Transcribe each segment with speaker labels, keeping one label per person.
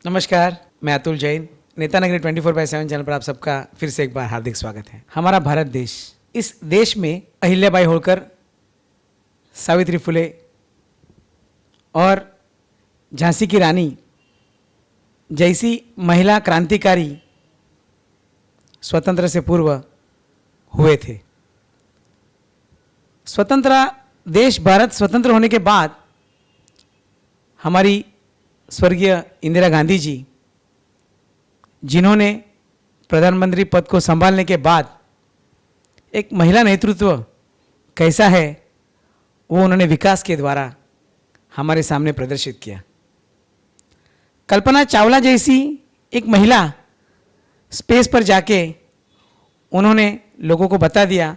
Speaker 1: नमस्कार, मैं अतुल जैन, नेता नगरी 24/7 चैनल पर आप सबका फिर से एक बार हार्दिक स्वागत है। हमारा भारत देश, इस देश में अहिल्याबाई होलकर, सावित्री फुले और झांसी की रानी जैसी महिला क्रांतिकारी स्वतंत्र से पूर्व हुए थे। देश भारत स्वतंत्र होने के बाद हमारी स्वर्गीय इंदिरा गांधी जी, जिन्होंने प्रधानमंत्री पद को संभालने के बाद एक महिला नेतृत्व कैसा है वो उन्होंने विकास के द्वारा हमारे सामने प्रदर्शित किया। कल्पना चावला जैसी एक महिला स्पेस पर जाके उन्होंने लोगों को बता दिया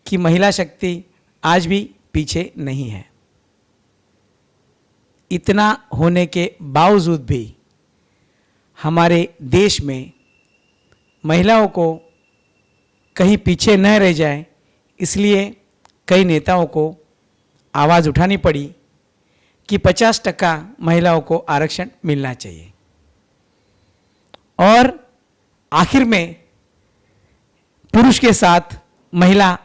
Speaker 1: कि महिला शक्ति आज भी पीछे नहीं है। इतना होने के बावजूद भी हमारे देश में महिलाओं को कहीं पीछे न रह जाए, इसलिए कई नेताओं को आवाज़ उठानी पड़ी कि 50% महिलाओं को आरक्षण मिलना चाहिए। और आखिर में पुरुष के साथ महिला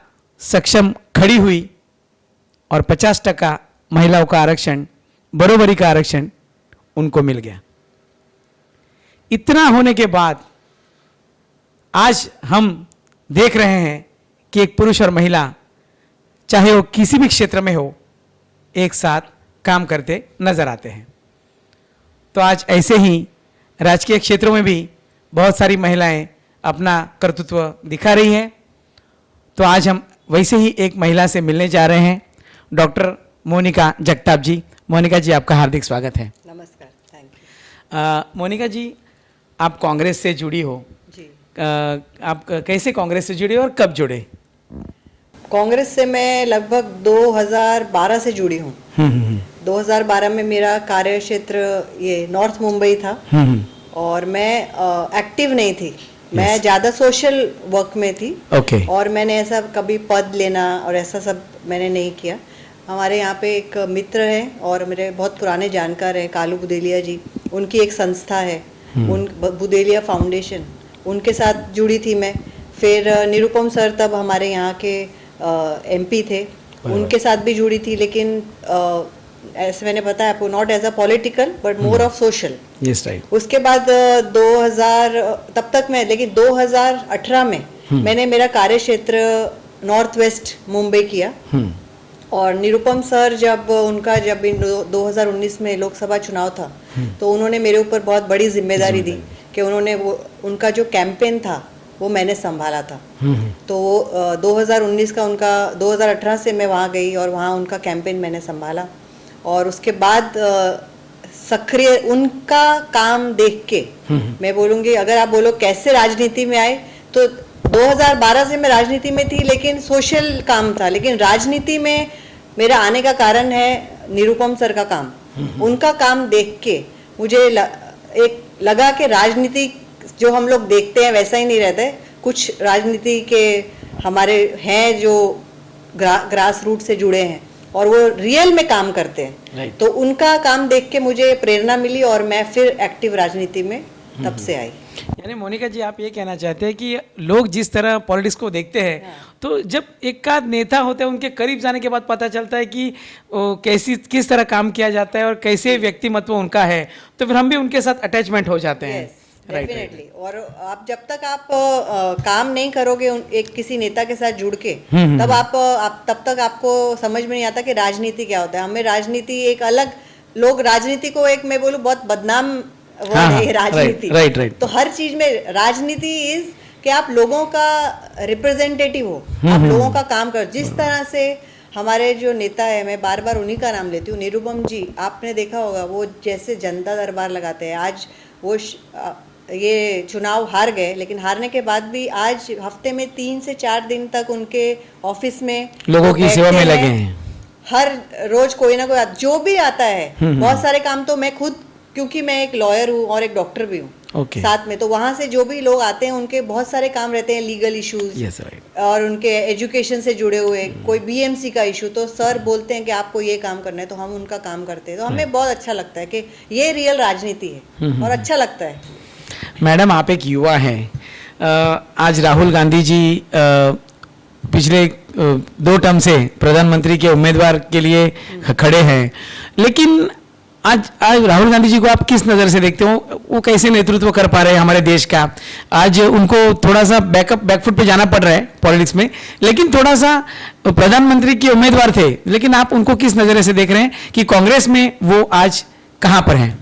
Speaker 1: सक्षम खड़ी हुई और 50% महिलाओं का आरक्षण, बरोबरी का आरक्षण उनको मिल गया। इतना होने के बाद आज हम देख रहे हैं कि एक पुरुष और महिला, चाहे वो किसी भी क्षेत्र में हो, एक साथ काम करते नजर आते हैं। तो आज ऐसे ही राजकीय क्षेत्रों में भी बहुत सारी महिलाएं अपना कर्तृत्व दिखा रही हैं। तो आज हम वैसे ही एक महिला से मिलने जा रहे हैं, डॉक्टर मोनिका जगताप जी। मोनिका जी, आपका हार्दिक स्वागत है।
Speaker 2: नमस्कार, थैंक यू।
Speaker 1: मोनिका जी, आप कांग्रेस से जुड़ी हो
Speaker 2: जी।
Speaker 1: आप कैसे कांग्रेस से जुड़े और कब जुड़े?
Speaker 2: कांग्रेस से मैं लगभग 2012 से जुड़ी हूँ। 2012 में मेरा कार्य क्षेत्र ये नॉर्थ मुंबई था और मैं एक्टिव नहीं थी। मैं ज़्यादा सोशल वर्क में थी।
Speaker 1: ओके।
Speaker 2: और मैंने ऐसा कभी पद लेना और ऐसा सब मैंने नहीं किया। हमारे यहाँ पे एक मित्र हैं और मेरे बहुत पुराने जानकार हैं, कालू बुदेलिया जी, उनकी एक संस्था है, उन बुदेलिया फाउंडेशन, उनके साथ जुड़ी थी मैं। फिर निरुपम सर तब हमारे यहाँ के एमपी थे, उनके साथ भी जुड़ी थी, लेकिन ऐसे मैंने बताया आपको, not as a political but more of social.
Speaker 1: Yes, right.
Speaker 2: उसके बाद 2000 तब तक मैं, लेकिन 2018 में मैंने मेरा कार्य क्षेत्र नॉर्थ वेस्ट मुंबई किया। और निरुपम सर जब 2019 में लोकसभा चुनाव था तो उन्होंने मेरे ऊपर बहुत बड़ी जिम्मेदारी दी कि उन्होंने उनका जो कैंपेन था वो मैंने संभाला था। तो 2019 का उनका 2018 से मैं वहाँ गई और वहाँ उनका कैंपेन मैंने संभाला। और उसके बाद सक्रिय उनका काम देख के मैं बोलूँगी, अगर आप बोलो कैसे राजनीति में आए, तो 2012 से मैं राजनीति में थी, लेकिन सोशल काम था। लेकिन राजनीति में मेरा आने का कारण है निरुपम सर का काम। उनका काम देख के मुझे एक लगा कि राजनीति जो हम लोग देखते हैं वैसा ही नहीं रहता है। कुछ राजनीति के हमारे हैं जो ग्रास रूट से जुड़े हैं और वो रियल में काम करते हैं। तो उनका काम देख के मुझे प्रेरणा मिली और मैं फिर एक्टिव राजनीति में तब से आई।
Speaker 1: यानी मोनिका जी, आप ये कहना चाहते हैं कि लोग जिस तरह पॉलिटिक्स को देखते हैं, तो जब एक आध नेता होते हैं उनके करीब जाने के बाद पता चलता है कि किस तरह काम किया जाता है और कैसे व्यक्तिमत्व उनका है, तो फिर हम भी उनके साथ अटैचमेंट हो जाते हैं।
Speaker 2: डेफिनेटली। और आप जब तक आप काम नहीं करोगे एक किसी नेता के साथ जुड़ के, तब तक आपको समझ में नहीं आता कि राजनीति क्या होता है। हमें राजनीति एक अलग, लोग राजनीति को एक, मैं बोलूँ, बहुत बदनाम राजनीति।
Speaker 1: राइट।
Speaker 2: तो हर चीज में राजनीति इज कि आप लोगों का रिप्रेजेंटेटिव हो, आप लोगों का काम करो। जिस तरह से हमारे जो नेता है, मैं बार बार उन्हीं का नाम लेती हूँ, निरुपम जी, आपने देखा होगा वो जैसे जनता दरबार लगाते हैं। आज वो ये चुनाव हार गए, लेकिन हारने के बाद भी आज हफ्ते में 3 से 4 दिन तक उनके ऑफिस में
Speaker 1: लोगों की सेवा में लगे हैं।
Speaker 2: हर रोज कोई ना कोई जो भी आता है। बहुत सारे काम तो मैं खुद, क्योंकि मैं एक लॉयर हूँ और एक डॉक्टर भी हूँ,
Speaker 1: Okay.
Speaker 2: साथ में। तो वहाँ से जो भी लोग आते हैं उनके बहुत सारे काम रहते हैं, लीगल इश्यूज
Speaker 1: Yes, right.
Speaker 2: और उनके एजुकेशन से जुड़े हुए, कोई बीएमसी का इशू, तो सर बोलते हैं कि आपको ये काम करना है, तो हम उनका काम करते हैं। तो हमें बहुत अच्छा लगता है कि ये रियल राजनीति है और अच्छा लगता है।
Speaker 1: मैडम, आप एक युवा हैं। आज राहुल गांधी जी पिछले 2 टर्म से प्रधानमंत्री के उम्मीदवार के लिए खड़े हैं, लेकिन आज राहुल गांधी जी को आप किस नज़र से देखते हो? वो कैसे नेतृत्व कर पा रहे हैं हमारे देश का? आज उनको थोड़ा सा बैकफुट पे जाना पड़ रहा है पॉलिटिक्स में, लेकिन थोड़ा सा प्रधानमंत्री के उम्मीदवार थे, लेकिन आप उनको किस नज़र से देख रहे हैं कि कांग्रेस में वो आज कहाँ पर हैं?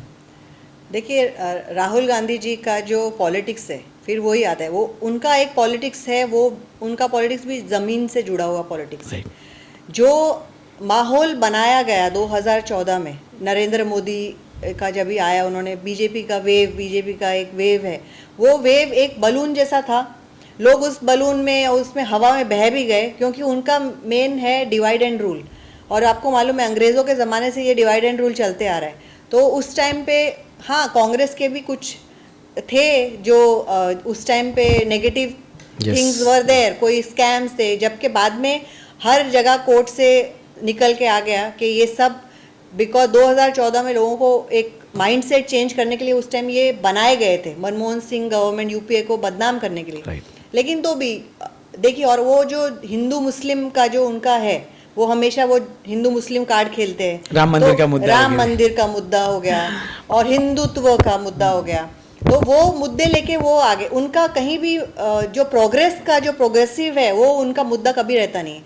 Speaker 2: देखिए, राहुल गांधी जी का जो पॉलिटिक्स है, फिर वही आता है, वो उनका एक पॉलिटिक्स है, वो उनका पॉलिटिक्स भी ज़मीन से जुड़ा हुआ पॉलिटिक्स है। जो माहौल बनाया गया 2014 में नरेंद्र मोदी का जब भी आया, उन्होंने बीजेपी का एक वेव है, वो वेव एक बलून जैसा था। लोग उस बलून में, उसमें हवा में बह भी गए, क्योंकि उनका मेन है डिवाइड एंड रूल। और आपको मालूम है अंग्रेज़ों के ज़माने से ये डिवाइड एंड रूल चलते आ रहा है। तो उस टाइम पे हाँ, कांग्रेस के भी कुछ थे जो उस टाइम पे नेगेटिव थिंग्स वर देयर, कोई स्कैम्स थे, जबकि बाद में हर जगह कोर्ट से निकल के आ गया कि ये सब बिकॉज 2014 में लोगों को एक माइंडसेट चेंज करने के लिए उस टाइम ये बनाए गए थे, मनमोहन सिंह गवर्नमेंट, यूपीए को बदनाम करने के लिए।
Speaker 1: Right.
Speaker 2: लेकिन तो भी देखिए, और वो जो हिंदू मुस्लिम का जो उनका है, वो हमेशा वो हिंदू मुस्लिम कार्ड खेलते हैं।
Speaker 1: राम मंदिर का मुद्दा,
Speaker 2: राम मंदिर का मुद्दा हो गया और हिंदुत्व का मुद्दा हो गया, तो वो मुद्दे लेके वो आगे, उनका कहीं भी जो प्रोग्रेस का जो प्रोग्रेसिव है, वो उनका मुद्दा कभी रहता नहीं।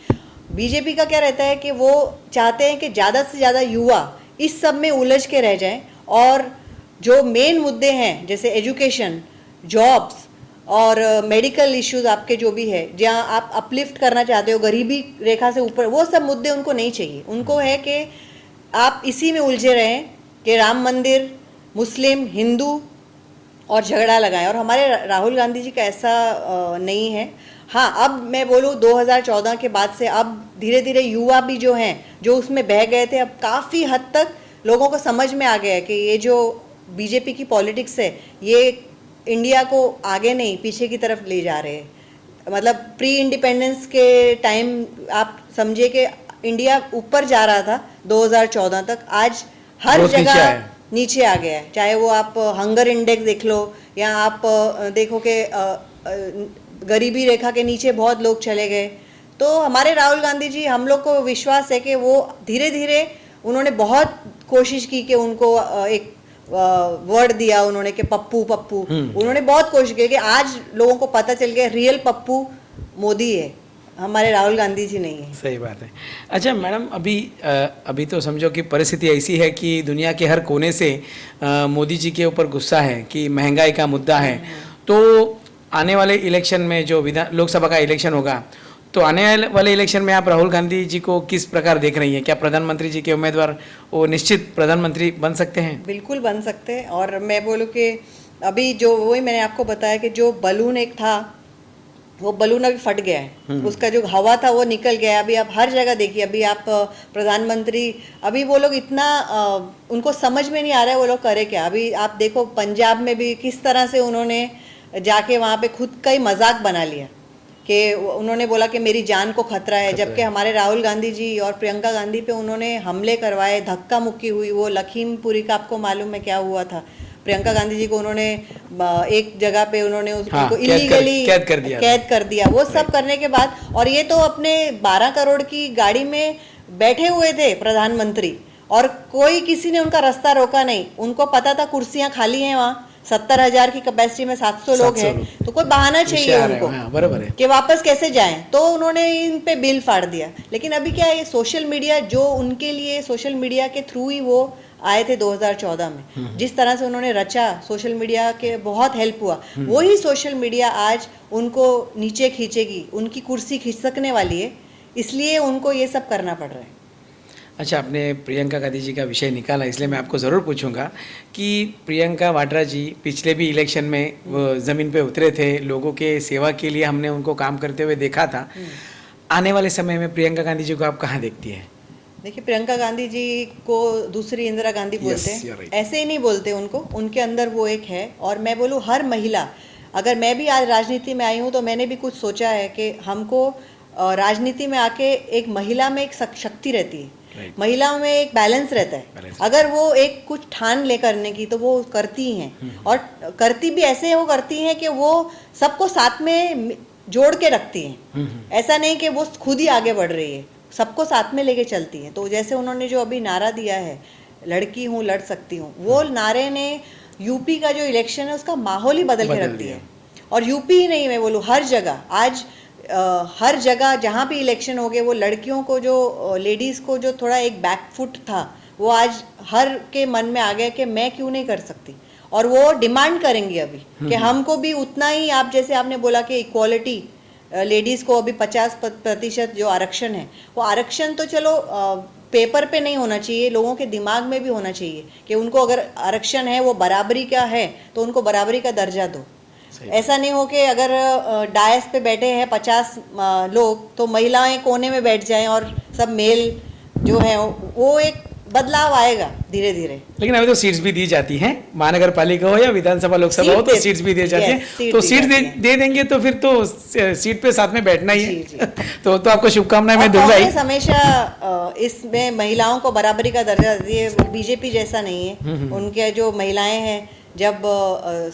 Speaker 2: बीजेपी का क्या रहता है कि वो चाहते हैं कि ज़्यादा से ज़्यादा युवा इस सब में उलझ के रह जाएं, और जो मेन मुद्दे हैं जैसे एजुकेशन, जॉब्स और मेडिकल इश्यूज आपके जो भी है, जहाँ आप अपलिफ्ट करना चाहते हो, गरीबी रेखा से ऊपर, वो सब मुद्दे उनको नहीं चाहिए। उनको है कि आप इसी में उलझे रहें कि राम मंदिर, मुस्लिम, हिंदू और झगड़ा लगाएं। और हमारे राहुल गांधी जी का ऐसा नहीं है। हाँ, अब मैं बोलूँ 2014 के बाद से अब धीरे धीरे युवा भी जो हैं, जो उसमें बह गए थे, अब काफ़ी हद तक लोगों को समझ में आ गया है कि ये जो बीजेपी की पॉलिटिक्स है, ये इंडिया को आगे नहीं पीछे की तरफ ले जा रहे हैं। मतलब प्री इंडिपेंडेंस के टाइम आप समझिए कि इंडिया ऊपर जा रहा था 2014 तक, आज हर जगह नीचे आ गया है। चाहे वो आप हंगर इंडेक्स देख लो, या आप देखो कि गरीबी रेखा के नीचे बहुत लोग चले गए। तो हमारे राहुल गांधी जी, हम लोग को विश्वास है कि वो धीरे धीरे, उन्होंने बहुत कोशिश की कि उनको एक वर्ड दिया उन्होंने कि पप्पू पप्पू, उन्होंने बहुत कोशिश की कि आज लोगों को पता चल गया रियल पप्पू मोदी है, हमारे राहुल गांधी जी नहीं है।
Speaker 1: सही बात है। अच्छा मैडम, अभी तो समझो कि परिस्थिति ऐसी है कि दुनिया के हर कोने से मोदी जी के ऊपर गुस्सा है कि महंगाई का मुद्दा है। तो आने वाले इलेक्शन में जो लोकसभा का इलेक्शन होगा, तो आने वाले इलेक्शन में आप राहुल गांधी जी को किस प्रकार देख रही हैं? क्या प्रधानमंत्री जी के उम्मीदवार वो निश्चित प्रधानमंत्री बन सकते हैं?
Speaker 2: बिल्कुल बन सकते हैं। और मैं बोलूँ कि अभी जो वही मैंने आपको बताया कि जो बलून एक था, वो बलून अभी फट गया है, उसका जो हवा था वो निकल गया है। अभी आप हर जगह देखिए, अभी आप प्रधानमंत्री, अभी वो लोग इतना उनको समझ में नहीं आ रहा है वो लोग करे क्या। अभी आप देखो पंजाब में भी किस तरह से उन्होंने जाके वहाँ पे खुद का ही मजाक बना लिया कि उन्होंने बोला कि मेरी जान को खतरा है, जबकि हमारे राहुल गांधी जी और प्रियंका गांधी पे उन्होंने हमले करवाए, धक्का मुक्की हुई। वो लखीमपुरी का आपको मालूम है क्या हुआ था? प्रियंका गांधी जी को उन्होंने एक जगह पे उन्होंने उसको इलीगली कैद कर दिया। वो सब करने के बाद, और ये तो अपने 12 करोड़ की गाड़ी में बैठे हुए थे प्रधानमंत्री, और कोई किसी ने उनका रास्ता रोका नहीं। उनको पता था कुर्सियां खाली हैं वहाँ, 70,000 की कैपेसिटी में 700 लोग हैं, तो कोई बहाना चाहिए उनको
Speaker 1: बराबर है कि
Speaker 2: वापस कैसे जाएं। तो उन्होंने इन पे बिल फाड़ दिया। लेकिन अभी क्या है, सोशल मीडिया जो उनके लिए, सोशल मीडिया के थ्रू ही वो आए थे 2014 में, जिस तरह से उन्होंने रचा, सोशल मीडिया के बहुत हेल्प हुआ। वही सोशल मीडिया आज उनको नीचे खींचेगी, उनकी कुर्सी खिसकने वाली है, इसलिए उनको ये सब करना पड़ रहा है।
Speaker 1: अच्छा, आपने प्रियंका गांधी जी का विषय निकाला, इसलिए मैं आपको ज़रूर पूछूंगा कि प्रियंका वाड्रा जी पिछले भी इलेक्शन में वो ज़मीन पे उतरे थे, लोगों के सेवा के लिए हमने उनको काम करते हुए देखा था। आने वाले समय में प्रियंका गांधी जी को आप कहाँ देखती हैं?
Speaker 2: देखिए, प्रियंका गांधी जी को दूसरी इंदिरा गांधी बोलते
Speaker 1: you're
Speaker 2: हैं,
Speaker 1: right.
Speaker 2: ऐसे ही नहीं बोलते उनको, उनके अंदर वो एक है। और मैं बोलूँ हर महिला, अगर मैं भी आज राजनीति में आई हूँ तो मैंने भी कुछ सोचा है कि हमको राजनीति में आके एक महिला में एक शक्ति रहती है,
Speaker 1: Right.
Speaker 2: महिला में एक बैलेंस रहता है।
Speaker 1: Balance.
Speaker 2: अगर वो एक कुछ ठान ले करने की तो वो करती हैं, और करती भी ऐसे वो करती हैं कि वो सबको साथ में जोड़ के रखती हैं। ऐसा नहीं कि वो खुद ही आगे बढ़ रही है, सबको साथ में लेके चलती हैं। तो जैसे उन्होंने जो अभी नारा दिया है, लड़की हूँ लड़ सकती हूँ, वो नारे ने यूपी का जो इलेक्शन है उसका माहौल ही बदल के रख दिया है। और यूपी ही नहीं, मैं बोलूँ हर जगह आज हर जगह जहाँ भी इलेक्शन हो गए, वो लड़कियों को जो लेडीज़ को जो थोड़ा एक बैकफुट था, वो आज हर के मन में आ गया कि मैं क्यों नहीं कर सकती। और वो डिमांड करेंगी अभी कि हमको भी उतना ही, आप जैसे आपने बोला कि इक्वालिटी, लेडीज़ को अभी 50% जो आरक्षण है, वो आरक्षण तो चलो पेपर पे नहीं होना चाहिए, लोगों के दिमाग में भी होना चाहिए कि उनको अगर आरक्षण है वो बराबरी का है तो उनको बराबरी का दर्जा दो। ऐसा नहीं हो कि अगर डायस पे बैठे हैं 50 लोग तो महिलाएं कोने में बैठ जाएं और सब मेल जो है, वो एक बदलाव आएगा धीरे धीरे।
Speaker 1: लेकिन अभी तो सीट्स भी दी जाती हैं, महानगर पालिका हो या विधानसभा लोकसभा हो, तो सीट्स भी दी जाती हैं। तो सीट दे देंगे तो फिर तो सीट पे साथ में बैठना ही है। तो आपको शुभकामनाएं मैं दूंगा।
Speaker 2: कांग्रेस हमेशा इसमें महिलाओं को बराबरी का दर्जा देती है, बीजेपी जैसा नहीं है। उनके जो महिलाएं हैं, जब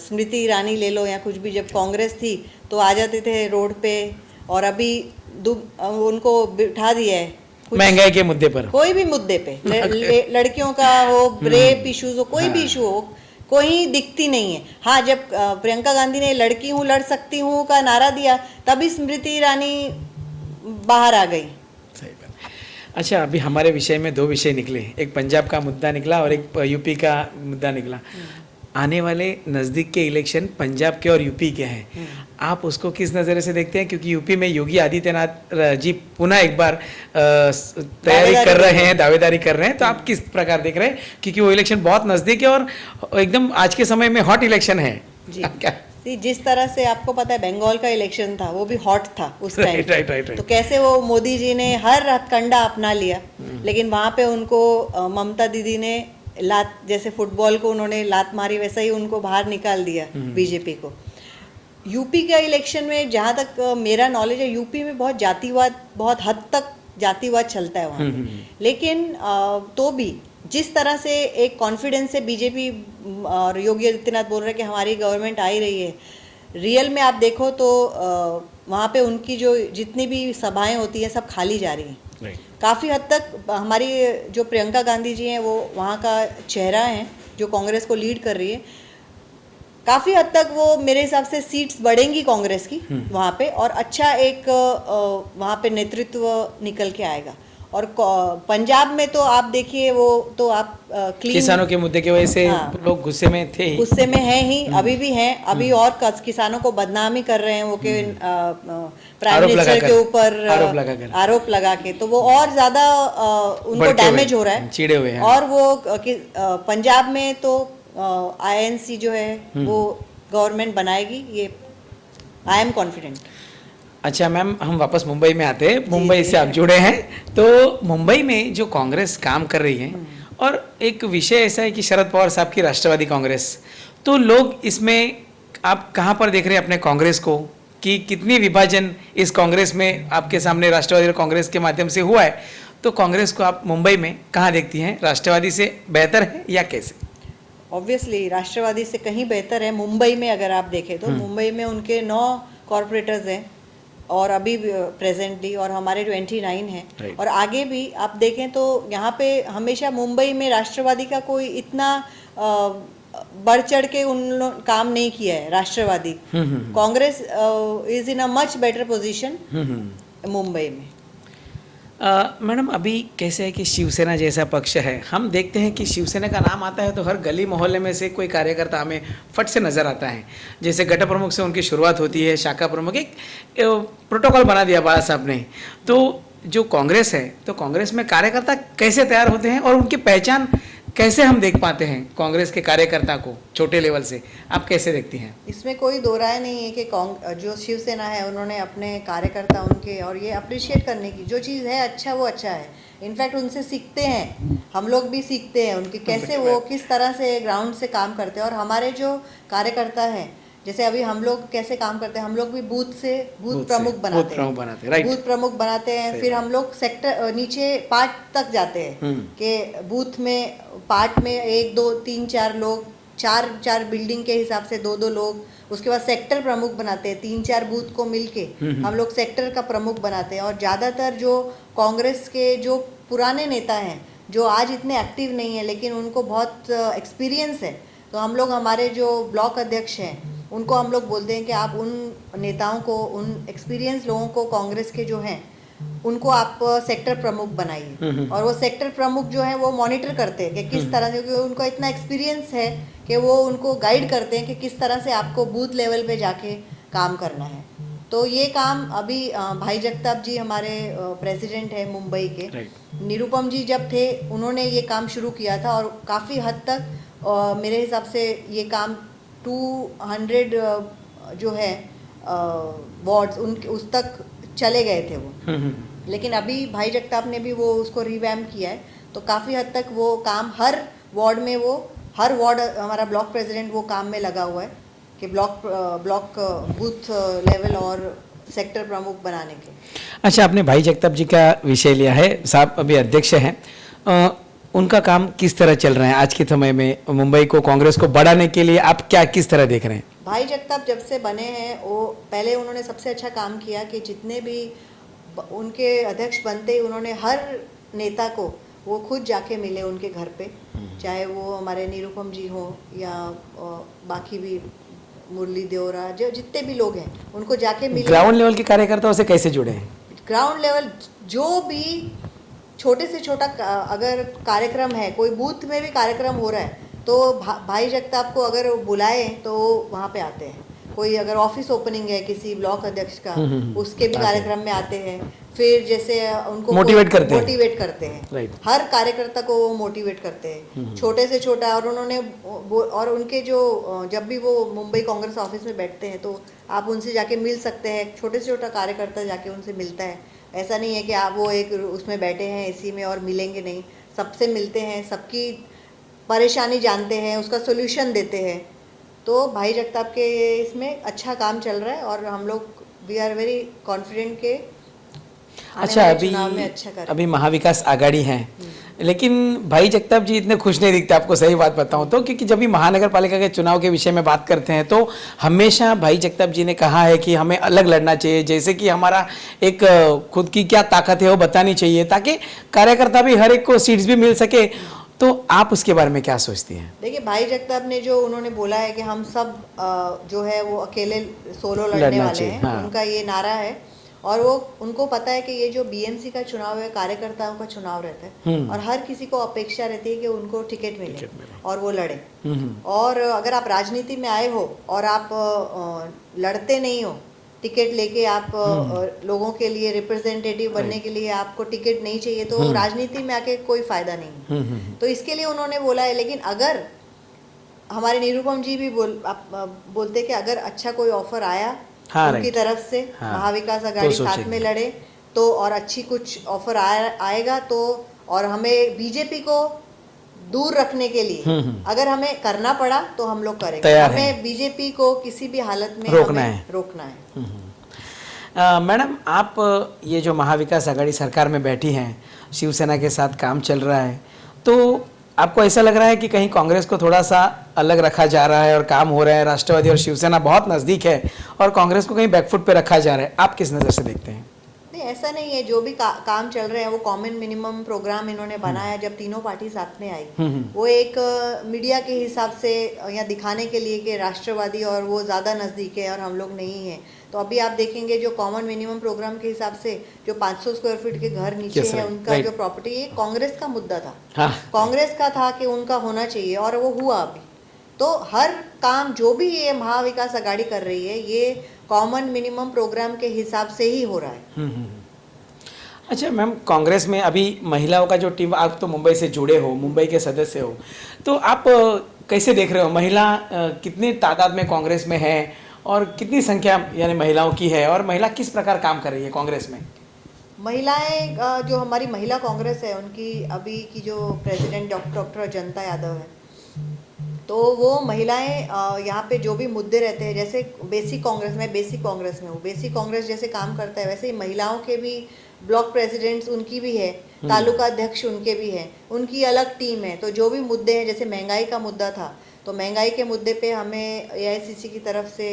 Speaker 2: स्मृति ईरानी ले लो या कुछ भी, जब कांग्रेस थी तो आ जाते थे रोड पे, और अभी उनको बिठा दिया है
Speaker 1: महंगाई के मुद्दे पर,
Speaker 2: कोई भी मुद्दे पे, लड़कियों का हो, रेप इश्यूज हो, कोई भी इशू हो, कोई दिखती नहीं है। हाँ, जब प्रियंका गांधी ने लड़की हूँ लड़ सकती हूँ का नारा दिया, तभी स्मृति ईरानी बाहर आ गई।
Speaker 1: सही बात। अच्छा, अभी हमारे विषय में 2 विषय निकले, एक पंजाब का मुद्दा निकला और एक यूपी का मुद्दा निकला। आने वाले नज़दीक के इलेक्शन पंजाब के और यूपी के हैं, आप उसको किस नज़र से देखते हैं? क्योंकि यूपी में योगी आदित्यनाथ जी पुनः एक बार तैयारी कर रहे हैं, दावेदारी कर रहे हैं, तो आप किस प्रकार देख रहे हैं? क्योंकि वो इलेक्शन बहुत नज़दीक है और एकदम आज के समय में हॉट इलेक्शन है
Speaker 2: जी।
Speaker 1: क्या?
Speaker 2: जिस तरह से आपको पता है बंगाल का इलेक्शन था, वो भी हॉट था उस टाइम।
Speaker 1: राइट।
Speaker 2: तो कैसे वो मोदी जी ने हर हथकंडा अपना लिया, लेकिन वहाँ पे उनको ममता दीदी ने लात, जैसे फुटबॉल को उन्होंने लात मारी, वैसा ही उनको बाहर निकाल दिया बीजेपी को। यूपी का इलेक्शन में जहाँ तक मेरा नॉलेज है, यूपी में बहुत जातिवाद, बहुत हद तक जातिवाद चलता है वहाँ पे। लेकिन तो भी जिस तरह से एक कॉन्फिडेंस से बीजेपी और योगी आदित्यनाथ बोल रहे हैं कि हमारी गवर्नमेंट आ ही रही है, रियल में आप देखो तो वहाँ पे उनकी जो जितनी भी सभाएं होती हैं सब खाली जा रही हैं। काफ़ी हद तक हमारी जो प्रियंका गांधी जी हैं, वो वहाँ का चेहरा हैं जो कांग्रेस को लीड कर रही है। काफ़ी हद तक वो मेरे हिसाब से सीट्स बढ़ेंगी कांग्रेस की वहाँ पे, और अच्छा एक वहाँ पे नेतृत्व निकल के आएगा। और पंजाब में तो आप देखिए, वो तो आप क्लीन,
Speaker 1: किसानों के मुद्दे की वजह से लोग गुस्से में थे,
Speaker 2: गुस्से में हैं ही, अभी भी हैं, अभी और किसानों को बदनामी कर रहे हैं वो कि प्राइम मिनिस्टर के ऊपर आरोप लगा के, तो वो और ज्यादा उनको डैमेज हो रहा है,
Speaker 1: चिड़े हुए हैं।
Speaker 2: और वो पंजाब में तो INC जो है वो गवर्नमेंट बनाएगी, ये आई एम कॉन्फिडेंट।
Speaker 1: अच्छा मैम, हम वापस मुंबई में आते हैं। मुंबई से आप जुड़े हैं, तो मुंबई में जो कांग्रेस काम कर रही है, और एक विषय ऐसा है कि शरद पवार साहब की राष्ट्रवादी कांग्रेस, तो लोग इसमें आप कहाँ पर देख रहे हैं अपने कांग्रेस को, कि कितनी विभाजन इस कांग्रेस में आपके सामने राष्ट्रवादी और कांग्रेस के माध्यम से हुआ है? तो कांग्रेस को आप मुंबई में कहाँ देखती हैं? राष्ट्रवादी से बेहतर है या कैसे?
Speaker 2: ऑब्वियसली राष्ट्रवादी से कहीं बेहतर है। मुंबई में अगर आप देखें तो मुंबई में उनके 9 कॉरपोरेटर्स हैं, और अभी प्रेजेंटली, और हमारे 29 हैं, और आगे भी आप देखें तो यहाँ पे हमेशा मुंबई में राष्ट्रवादी का कोई इतना बढ़ चढ़ के काम नहीं किया है। Rashtrawadi Congress is in a much better position Mumbai में।
Speaker 1: मैडम, अभी कैसे है कि शिवसेना जैसा पक्ष है, हम देखते हैं कि शिवसेना का नाम आता है तो हर गली मोहल्ले में से कोई कार्यकर्ता हमें फट से नज़र आता है। जैसे गट प्रमुख से उनकी शुरुआत होती है, शाखा प्रमुख, एक प्रोटोकॉल बना दिया बाला साहब ने। तो जो कांग्रेस है, तो कांग्रेस में कार्यकर्ता कैसे तैयार होते हैं और उनकी पहचान कैसे हम देख पाते हैं कांग्रेस के कार्यकर्ता को छोटे लेवल से, आप कैसे देखती हैं?
Speaker 2: इसमें कोई दो राय नहीं है कि जो शिवसेना है उन्होंने अपने कार्यकर्ता उनके और ये अप्रिशिएट करने की जो चीज़ है अच्छा वो अच्छा है। इनफैक्ट उनसे सीखते हैं, हम लोग भी सीखते हैं उनके कैसे वो किस तरह से ग्राउंड से काम करते हैं। और हमारे जो कार्यकर्ता हैं जैसे अभी हम लोग कैसे काम करते हैं, हम लोग भी बूथ प्रमुख बनाते हैं,
Speaker 1: राइट।
Speaker 2: बूथ प्रमुख बनाते हैं। फिर हम लोग सेक्टर नीचे पार्ट तक जाते हैं कि बूथ में पार्ट में 1 2 3 4 लोग, चार बिल्डिंग के हिसाब से 2 लोग। उसके बाद सेक्टर प्रमुख बनाते हैं, 3 4 बूथ को मिलके हम लोग सेक्टर का प्रमुख बनाते हैं। और ज़्यादातर जो कांग्रेस के जो पुराने नेता हैं जो आज इतने एक्टिव नहीं है लेकिन उनको बहुत एक्सपीरियंस है, तो हम लोग हमारे जो ब्लॉक अध्यक्ष हैं उनको हम लोग बोलते हैं कि आप उन नेताओं को, उन एक्सपीरियंस लोगों को कांग्रेस के जो हैं उनको आप सेक्टर प्रमुख बनाइए। और वो सेक्टर प्रमुख जो है वो मॉनिटर करते हैं कि किस तरह से, क्योंकि उनको इतना एक्सपीरियंस है कि वो उनको गाइड करते हैं कि किस तरह से आपको बूथ लेवल पे जाके काम करना है। तो ये काम अभी भाई जगताप जी हमारे प्रेसिडेंट है मुंबई के, निरुपम जी जब थे उन्होंने ये काम शुरू किया था और काफ़ी हद तक मेरे हिसाब से ये काम 200 जो है वार्ड्स उनके उस तक चले गए थे वो। लेकिन अभी भाई जगताप ने भी वो उसको रिवैम्प किया है, तो काफ़ी हद तक वो काम हर वार्ड में, वो हर वार्ड हमारा ब्लॉक प्रेसिडेंट वो काम में लगा हुआ है कि ब्लॉक बूथ लेवल और सेक्टर प्रमुख बनाने के।
Speaker 1: अच्छा, आपने भाई जगताप जी का विषय लिया है, साहब अभी अध्यक्ष हैं, उनका काम किस तरह चल रहा है आज के समय में? मुंबई को, कांग्रेस को बढ़ाने के लिए आप क्या किस तरह देख रहे हैं?
Speaker 2: भाई जगताप जब से बने हैं वो पहले उन्होंने सबसे अच्छा काम किया कि जितने भी उनके अध्यक्ष बनते ही उन्होंने हर नेता को वो खुद जाके मिले उनके घर पे, चाहे वो हमारे निरुपम जी हो या बाकी भी मुरली देवरा, जो जितने भी लोग हैं उनको जाके मिले।
Speaker 1: ग्राउंड लेवल के कार्यकर्ताओं से कैसे जुड़े हैं?
Speaker 2: ग्राउंड लेवल जो भी छोटे से छोटा अगर कार्यक्रम है, कोई बूथ में भी कार्यक्रम हो रहा है तो भाई जगताप को अगर बुलाए तो वहाँ पे आते हैं। कोई अगर ऑफिस ओपनिंग है किसी ब्लॉक अध्यक्ष का उसके भी कार्यक्रम में आते हैं। फिर जैसे उनको मोटिवेट करते हैं हर कार्यकर्ता को वो मोटिवेट करते हैं, छोटे से छोटा। और उन्होंने और उनके जो जब भी वो मुंबई कांग्रेस ऑफिस में बैठते हैं तो आप उनसे जाके मिल सकते हैं, छोटे से छोटा कार्यकर्ता जाके उनसे मिलता है। ऐसा नहीं है कि आप वो एक उसमें बैठे हैं इसी में और मिलेंगे नहीं, सबसे मिलते हैं, सबकी परेशानी जानते हैं, उसका सोल्यूशन देते हैं। तो भाई जगताप के इसमें अच्छा काम चल रहा है और हम लोग वी आर वेरी कॉन्फिडेंट के
Speaker 1: अच्छा अभी महाविकास आघाड़ी है, लेकिन भाई जगताप जी इतने खुश नहीं दिखते, आपको सही बात बताऊं तो, क्योंकि जब भी महानगर पालिका के चुनाव के विषय में बात करते हैं तो हमेशा भाई जगताप जी ने कहा है कि हमें अलग लड़ना चाहिए, जैसे कि हमारा एक खुद की क्या ताकत है वो बतानी चाहिए ताकि कार्यकर्ता भी हर एक को सीट्स भी मिल सके। तो आप उसके बारे में क्या सोचती हैं?
Speaker 2: देखिए भाई जगताप ने जो उन्होंने बोला है कि हम सब जो है वो अकेले सोलो लड़ने वाले हैं, हाँ। उनका ये नारा है और वो उनको पता है कि ये जो बीएमसी का चुनाव है कार्यकर्ताओं का चुनाव रहता है और हर किसी को अपेक्षा रहती है कि उनको टिकट मिले और वो लड़े। और अगर आप राजनीति में आए हो और आप लड़ते नहीं हो, टिकट लेके आप लोगों के लिए रिप्रेजेंटेटिव बनने के लिए आपको टिकट नहीं चाहिए तो राजनीति में आके कोई फायदा नहीं। तो इसके लिए उन्होंने बोला है। लेकिन अगर हमारे निरुपम जी भी बोलते कि अगर अच्छा कोई ऑफर आया उनकी तरफ से, महाविकास आघाड़ी साथ में लड़े तो और अच्छी कुछ ऑफर आएगा तो, और हमें बीजेपी को दूर रखने के लिए अगर हमें करना पड़ा तो हम लोग करेंगे। हमें बीजेपी को किसी भी हालत में रोकना है।
Speaker 1: मैडम, आप ये जो महाविकास आघाड़ी सरकार में बैठी हैं, शिवसेना के साथ काम चल रहा है, तो आपको ऐसा लग रहा है कि कहीं कांग्रेस को थोड़ा सा अलग रखा जा रहा है और काम हो रहा है, राष्ट्रवादी और शिवसेना बहुत नज़दीक है और कांग्रेस को कहीं बैकफुट पे रखा जा रहा है, आप किस नज़र से देखते हैं?
Speaker 2: नहीं, ऐसा नहीं है। जो भी काम चल रहे हैं वो कॉमन मिनिमम प्रोग्राम इन्होंने बनाया जब तीनों पार्टी साथ में आई, वो एक मीडिया के हिसाब से या दिखाने के लिए कि राष्ट्रवादी और वो ज़्यादा नज़दीक है और हम लोग नहीं हैं। तो अभी आप देखेंगे जो कॉमन मिनिमम प्रोग्राम के हिसाब से जो 500 स्क्वायर फीट के घर नीचे है उनका जो प्रॉपर्टी, ये कांग्रेस का मुद्दा था, कांग्रेस का था कि उनका होना चाहिए और वो हुआ अभी। तो हर काम जो भी ये महाविकास आघाड़ी कर रही है ये कॉमन मिनिमम प्रोग्राम के हिसाब से ही हो रहा है।
Speaker 1: अच्छा मैम, कांग्रेस में अभी महिलाओं का जो टीम, आप तो मुंबई से जुड़े हो, मुंबई के सदस्य हो, तो आप कैसे देख रहे हो, महिला कितनी तादाद में कांग्रेस में है और कितनी संख्या यानी महिलाओं की है, और महिला किस प्रकार काम कर रही है कांग्रेस में?
Speaker 2: महिलाएं जो हमारी महिला कांग्रेस है उनकी अभी की जो प्रेसिडेंट डॉक्टर जनता यादव है, तो वो महिलाएं यहाँ पे जो भी मुद्दे रहते हैं, जैसे बेसिक कांग्रेस में, बेसिक कांग्रेस में हूँ, बेसिक कांग्रेस जैसे काम करता है वैसे ही महिलाओं के भी ब्लॉक प्रेसिडेंट्स उनकी भी है, तालुका अध्यक्ष उनके भी हैं, उनकी अलग टीम है। तो जो भी मुद्दे हैं, जैसे महंगाई का मुद्दा था, तो महंगाई के मुद्दे पे हमें एआईसीसी की तरफ से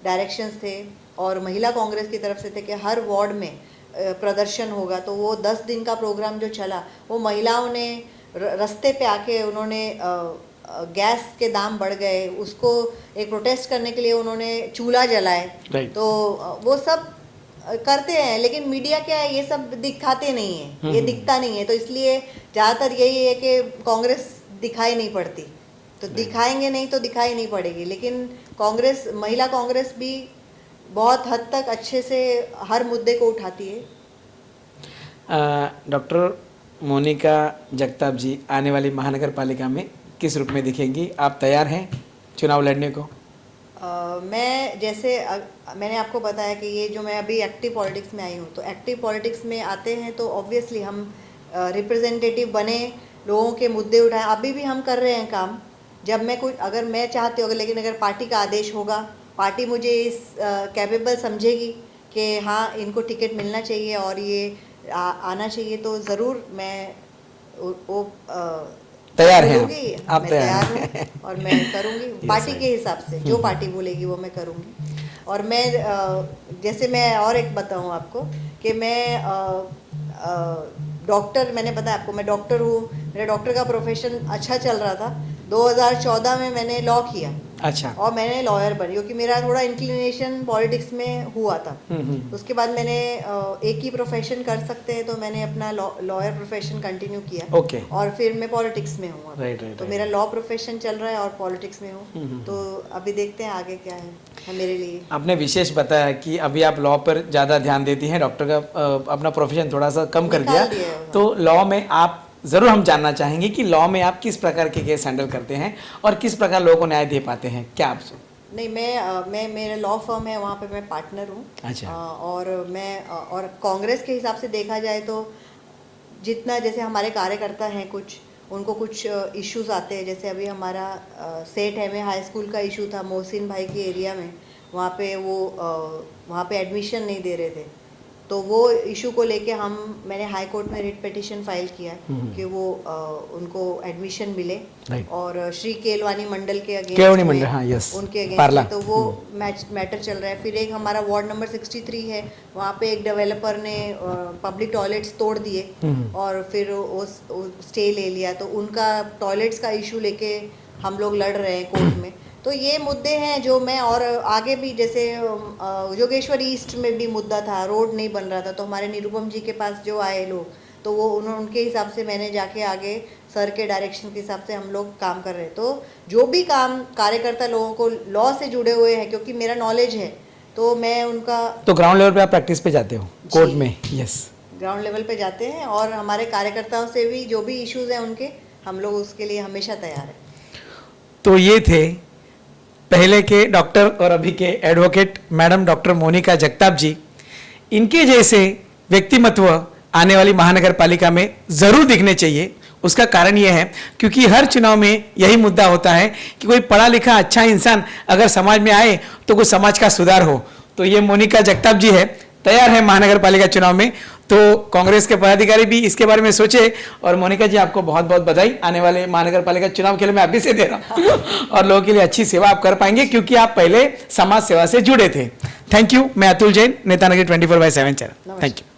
Speaker 2: डायरेक्शंस थे और महिला कांग्रेस की तरफ से थे कि हर वार्ड में प्रदर्शन होगा। तो वो 10 दिन का प्रोग्राम जो चला, वो महिलाओं ने रास्ते पे आके उन्होंने गैस के दाम बढ़ गए, उसको एक प्रोटेस्ट करने के लिए उन्होंने चूल्हा जलाए।
Speaker 1: Right.
Speaker 2: तो वो सब करते हैं, लेकिन मीडिया क्या है, ये सब दिखाते नहीं है, ये दिखता नहीं है। तो इसलिए ज़्यादातर यही है कि कांग्रेस दिखाई नहीं पड़ती, तो दिखाएंगे नहीं तो दिखाई नहीं पड़ेगी। लेकिन कांग्रेस, महिला कांग्रेस भी बहुत हद तक अच्छे से हर मुद्दे को उठाती है।
Speaker 1: डॉक्टर मोनिका जगताप जी आने वाली महानगर पालिका में किस रूप में दिखेंगी? आप तैयार हैं चुनाव लड़ने को?
Speaker 2: मैं जैसे मैंने आपको बताया कि ये जो मैं अभी एक्टिव पॉलिटिक्स में आई हूँ, तो एक्टिव पॉलिटिक्स में आते हैं तो ऑब्वियसली हम रिप्रेजेंटेटिव बने, लोगों के मुद्दे उठाएं। अभी भी हम कर रहे हैं काम। जब मैं कुछ, अगर मैं चाहती हूँ, लेकिन अगर पार्टी का आदेश होगा, पार्टी मुझे इस कैपेबल समझेगी कि हाँ इनको टिकट मिलना चाहिए और ये आना चाहिए, तो ज़रूर मैं वो
Speaker 1: तैयार हैं आप?
Speaker 2: मैं
Speaker 1: तैयार
Speaker 2: तैयार हूँ और मैं करूँगी पार्टी के हिसाब से, जो पार्टी बोलेगी वो मैं करूँगी। और मैं जैसे मैं और एक बताऊँ आपको कि मैं डॉक्टर, मैंने बताया आपको मैं डॉक्टर हूँ, मेरा डॉक्टर का प्रोफेशन अच्छा चल रहा था। 2014 में मैंने लॉ किया।
Speaker 1: अच्छा।
Speaker 2: और मैंने लॉयर बनी, क्योंकि मेरा थोड़ा इंक्लिनेशन पॉलिटिक्स में हुआ था। उसके बाद मैंने एक ही प्रोफेशन कर सकते हैं, तो मैंने अपना लॉयर प्रोफेशन कंटिन्यू किया।
Speaker 1: ओके।
Speaker 2: और फिर मैं पॉलिटिक्स में हूँ।
Speaker 1: राइट।
Speaker 2: तो मेरा लॉ प्रोफेशन चल रहा है और पॉलिटिक्स में हूँ। तो अभी देखते हैं आगे क्या है मेरे लिए।
Speaker 1: आपने विशेष बताया कि अभी आप लॉ पर ज़्यादा ध्यान देती हैं, डॉक्टर का अपना प्रोफेशन थोड़ा सा कम कर दिया। तो लॉ में आप ज़रूर, हम जानना चाहेंगे कि लॉ में आप किस प्रकार के केस हैंडल करते हैं और किस प्रकार लोगों को न्याय दे पाते हैं, क्या आप?
Speaker 2: नहीं, मैं मेरा लॉ फर्म है, वहाँ पे मैं पार्टनर हूँ।
Speaker 1: अच्छा।
Speaker 2: और मैं और कांग्रेस के हिसाब से देखा जाए तो जितना, जैसे हमारे कार्यकर्ता हैं, कुछ उनको कुछ इश्यूज आते हैं। जैसे अभी हमारा सेठ है में हाई स्कूल का इशू था मोहसिन भाई के एरिया में, वहाँ पे एडमिशन नहीं दे रहे थे। तो वो इशू को लेके मैंने हाई कोर्ट में रिट पिटीशन फाइल किया कि वो उनको एडमिशन मिले। और श्री केलवानी मंडल के अगेंस्ट,
Speaker 1: हाँ, यस,
Speaker 2: उनके अगेंस्ट, तो वो मैटर चल रहा है। फिर एक हमारा वार्ड नंबर 63 है, वहाँ पे एक डेवलपर ने पब्लिक टॉयलेट्स तोड़ दिए और फिर वो स्टे ले लिया। तो उनका टॉयलेट्स का इशू लेके हम लोग लड़ रहे हैं कोर्ट में। तो ये मुद्दे हैं जो मैं, और आगे भी जैसे जोगेश्वर ईस्ट में भी मुद्दा था, रोड नहीं बन रहा था, तो हमारे निरुपम जी के पास जो आए लोग, तो वो उनके हिसाब से मैंने जाके आगे सर के डायरेक्शन के हिसाब से हम लोग काम कर रहे हैं। तो जो भी काम कार्यकर्ता लोगों को लॉ से जुड़े हुए हैं, क्योंकि मेरा नॉलेज है, तो मैं उनका।
Speaker 1: तो ग्राउंड लेवल पे आप प्रैक्टिस पे जाते हो कोर्ट में? यस,
Speaker 2: ग्राउंड लेवल पे जाते हैं और हमारे कार्यकर्ताओं से भी जो भी इश्यूज हैं उनके, हम लोग उसके लिए हमेशा तैयार हैं।
Speaker 1: तो ये थे पहले के डॉक्टर और अभी के advocate madam doctor Monika Jagtap ji. इनके जैसे व्यक्तिमत्व आने वाली महानगर पालिका में ज़रूर दिखने चाहिए। उसका कारण यह है क्योंकि हर चुनाव में यही मुद्दा होता है कि कोई पढ़ा लिखा अच्छा इंसान अगर समाज में आए तो कुछ समाज का सुधार हो। तो ये मोनिका जगताप जी है, तैयार है महानगर पालिका चुनाव में। तो कांग्रेस के पदाधिकारी भी इसके बारे में सोचे। और मोनिका जी, आपको बहुत बहुत बधाई। आने वाले महानगर पालिका चुनाव के लिए मैं अभी से दे रहा हूँ और लोगों के लिए अच्छी सेवा आप कर पाएंगे क्योंकि आप पहले समाज सेवा से जुड़े थे। Thank you. मैं अतुल जैन, नेता नगरी 24/7 चैनल। Thank you.